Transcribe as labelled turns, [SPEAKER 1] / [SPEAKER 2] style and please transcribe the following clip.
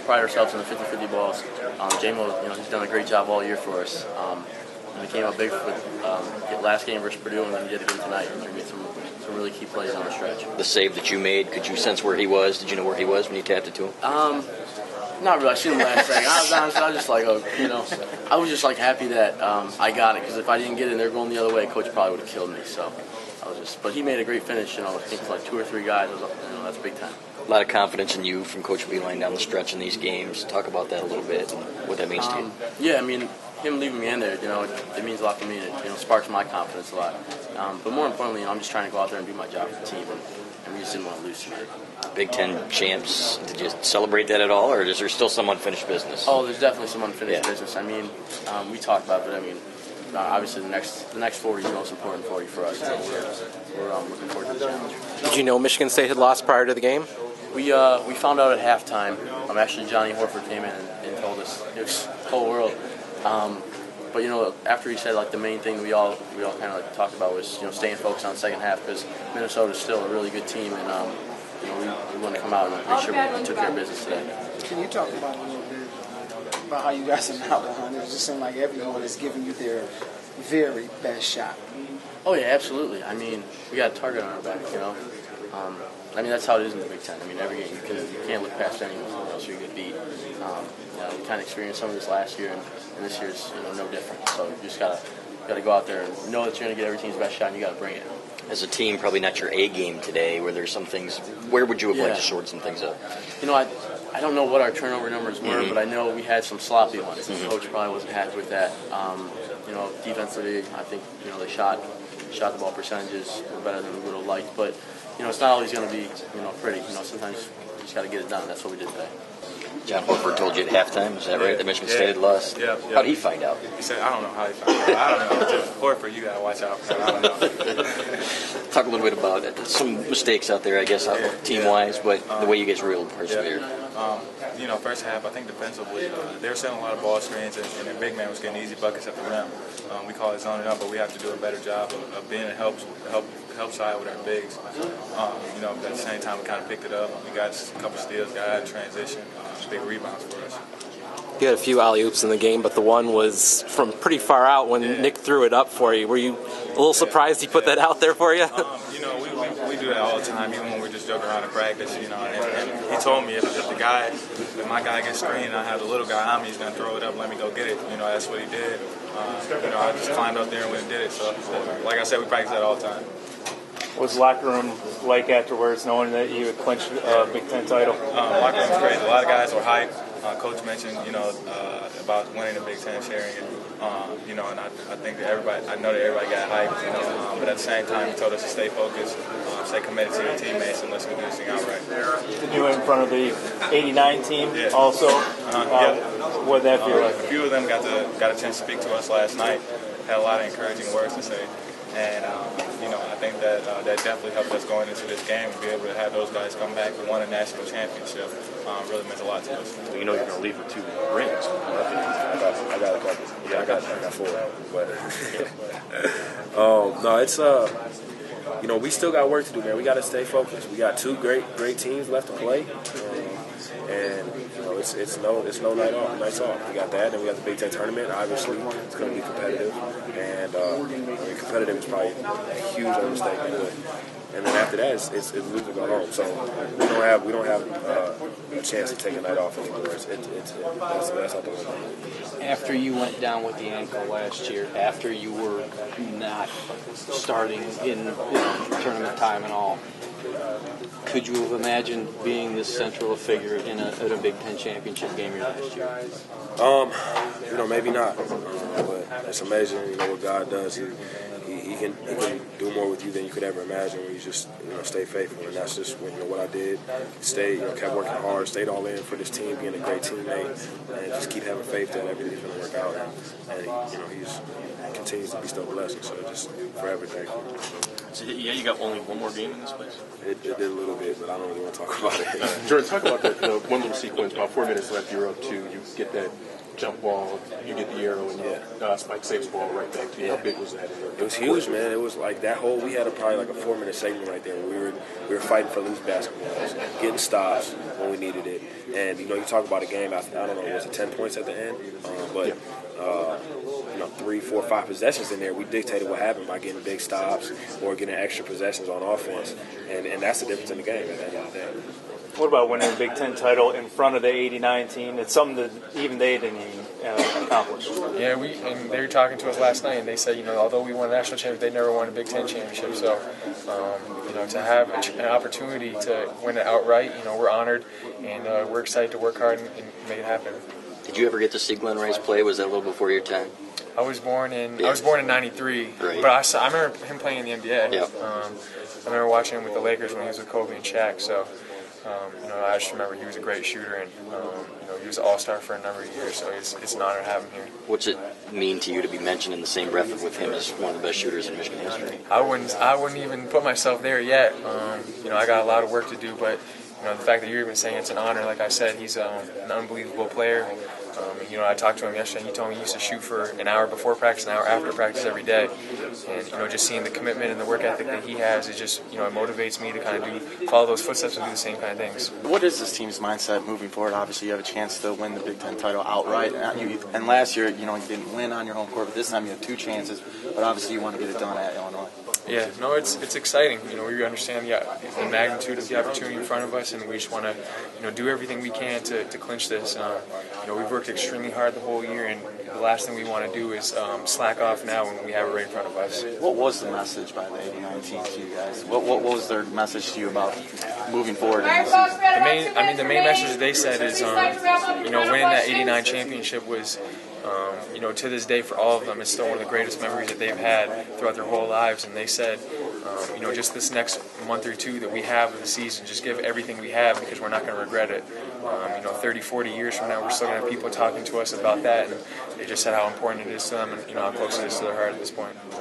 [SPEAKER 1] pride ourselves in the 50-50 balls. J-Mo, he's done a great job all year for us. And he came up big with last game versus Purdue, and then he did again tonight. He made some really key plays on the stretch.
[SPEAKER 2] The save that you made, could you sense where he was? Did you know where he was when you tapped it to him?
[SPEAKER 1] Not really. I seen him last second. I was just like, I was just like happy that I got it, because if I didn't get it and they're going the other way, Coach probably would have killed me. So I was just, but he made a great finish. I think it's like 2 or 3 guys. That's big time.
[SPEAKER 2] A lot of confidence in you from Coach Beeline down the stretch in these games. Talk about that a little bit and what that means to you.
[SPEAKER 1] Yeah, him leaving me in there, it means a lot for me. It sparks my confidence a lot. But more importantly, I'm just trying to go out there and do my job for the team, and we just didn't want to lose tonight.
[SPEAKER 2] Big Ten champs, did you celebrate that at all, or is there still some unfinished business?
[SPEAKER 1] Oh, there's definitely some unfinished business. We talked about it, but obviously the next 40 is most important 40 for us. So we're looking forward to the challenge.
[SPEAKER 3] Did you know Michigan State had lost prior to the game?
[SPEAKER 1] We found out at halftime. Actually, Johnny Horford came in and told us. It was the whole world. But after he said, the main thing we all kind of talked about was staying focused on the second half, because Minnesota's still a really good team, and we want to come out and make sure we took care of business today.
[SPEAKER 4] Can you talk about a little bit about how you guys are now behind? It just seems like everyone is giving you their very best shot.
[SPEAKER 1] Oh yeah, absolutely. We got a target on our back. That's how it is in the Big Ten. Every game you can't look past anyone else you get beat. We kind of experienced some of this last year, and this year's no different. So you just gotta go out there and know that you're gonna get every team's best shot, and you gotta bring it.
[SPEAKER 2] As a team, probably not your A game today. Where there's some things, where would you have liked to short some things up?
[SPEAKER 1] I don't know what our turnover numbers were, but I know we had some sloppy ones. The coach probably wasn't happy with that. Defensively, I think they shot the ball percentages were better than we would have liked, but it's not always going to be pretty. Sometimes you just got to get it done. That's what we did today.
[SPEAKER 2] John Horford told you at halftime, is that right? That Michigan State had lost?
[SPEAKER 5] Yeah.
[SPEAKER 2] How did he find out?
[SPEAKER 5] He said, I don't know how he found out. I don't know. Just Horford, you got to watch out for that. I don't know.
[SPEAKER 2] Talk a little bit about it. Some mistakes out there, I guess, team-wise, but the way you guys were able to persevere.
[SPEAKER 5] First half, I think defensively, they were setting a lot of ball screens, and their big man was getting easy buckets at the rim. We call it zoning up, but we have to do a better job of being a help side with our bigs. But at the same time, we kind of picked it up. We got a couple steals, got out of transition, big rebounds for us.
[SPEAKER 3] You had a few alley-oops in the game, but the one was from pretty far out when Nick threw it up for you. Were you a little surprised he put that out there for you?
[SPEAKER 5] We do that all the time, even when we're just joking around in practice. And he told me if my guy gets screened and I have the little guy on me, he's gonna throw it up, let me go get it. That's what he did. I just climbed up there and went and did it. So, like I said, we practice that all the time.
[SPEAKER 6] What's the locker room like afterwards, knowing that you had clinched a Big Ten title?
[SPEAKER 5] Locker room's great. A lot of guys were hyped. Coach mentioned, about winning the Big Ten, sharing it. And I think that I know that everybody got hyped. But at the same time, he told us to stay focused, stay committed to your teammates, and let's go do this thing out right.
[SPEAKER 6] Did you in front of the '89 team also? What did that feel like?
[SPEAKER 5] A few of them got a chance to speak to us last night. Had a lot of encouraging words to say. And, I think that definitely helped us going into this game and be able to have those guys come back and win a national championship. Really meant a lot to us.
[SPEAKER 7] You're going to leave with 2 rings. I got a couple. Yeah, I got 4. But, no, it's, we still got work to do, man. We got to stay focused. We got 2 great teams left to play. And it's no nights off. We got that, and we got the Big Ten tournament. Obviously, it's going to be competitive, and competitive is probably a huge understatement. And then after that, it's lose or go home. So we don't have a chance to take a night off anymore. That's not the way.
[SPEAKER 8] After you went down with the ankle last year, after you were not starting in tournament time and all, could you have imagined being this central figure at a Big Ten championship game last year?
[SPEAKER 7] Maybe not. But it's amazing, what God does. He can do more with you than you could ever imagine when you just stay faithful, and that's just what I did. Stayed, kept working hard, stayed all in for this team, being a great teammate, and just keep having faith that everything's going to work out. And he continues to bestow blessings. So just forever thankful.
[SPEAKER 9] So, you got only one more game in this place?
[SPEAKER 7] It did a little bit, but I don't really want to talk about it.
[SPEAKER 9] Jordan, talk about that. one little sequence, about 4 minutes left, you're up 2, you get that jump ball, you get the arrow, and Spike saves the ball right back to you. How big was that?
[SPEAKER 7] It was huge, man. It was like that whole, we had probably like a 4-minute segment right there where we were fighting for loose basketballs, getting stops when we needed it. And, you know, you talk about a game, I don't know, was it 10 points at the end? But 3, 4, 5 possessions in there, we dictated what happened by getting big stops or getting extra possessions on offense. And that's the difference in the game at the end of the day.
[SPEAKER 6] What about winning a Big Ten title in front of the '89 team? It's something that even they didn't even accomplish.
[SPEAKER 10] Yeah, and they were talking to us last night, and they said, although we won a national championship, they never won a Big Ten championship. So, to have an opportunity to win it outright, we're honored, and we're excited to work hard and make it happen.
[SPEAKER 2] Did you ever get to see Glenn Rice play? Was that a little before your time?
[SPEAKER 10] I was born in '93,
[SPEAKER 2] right.
[SPEAKER 10] But I remember him playing in the NBA.
[SPEAKER 2] Yep.
[SPEAKER 10] I remember watching him with the Lakers when he was with Kobe and Shaq. So, I just remember he was a great shooter, and he was an all-star for a number of years. So it's an honor to have him here.
[SPEAKER 2] What's it mean to you to be mentioned in the same breath with him as one of the best shooters in Michigan history?
[SPEAKER 10] I wouldn't even put myself there yet. I got a lot of work to do, but the fact that you're even saying it's an honor, like I said, he's an unbelievable player. I talked to him yesterday. He told me he used to shoot for an hour before practice, an hour after practice every day. And just seeing the commitment and the work ethic that he has, it just it motivates me to kind of follow those footsteps and do the same kind of things.
[SPEAKER 11] What is this team's mindset moving forward? Obviously, you have a chance to win the Big Ten title outright. And last year, you didn't win on your home court, but this time you have 2 chances. But obviously, you want to get it done at Illinois.
[SPEAKER 10] Yeah, no, it's exciting. We understand the magnitude of the opportunity in front of us, and we just want to, do everything we can to clinch this. We've worked extremely hard the whole year, and the last thing we want to do is slack off now when we have it right in front of us.
[SPEAKER 11] What was the message by the '89 team to you guys? What was their message to you about moving forward in this season?
[SPEAKER 10] The main message they said is, winning that '89 championship was. To this day, for all of them, it's still one of the greatest memories that they've had throughout their whole lives. And they said, just this next month or 2 that we have of the season, just give everything we have because we're not going to regret it. 30, 40 years from now, we're still going to have people talking to us about that. And they just said how important it is to them and how close it is to their heart at this point.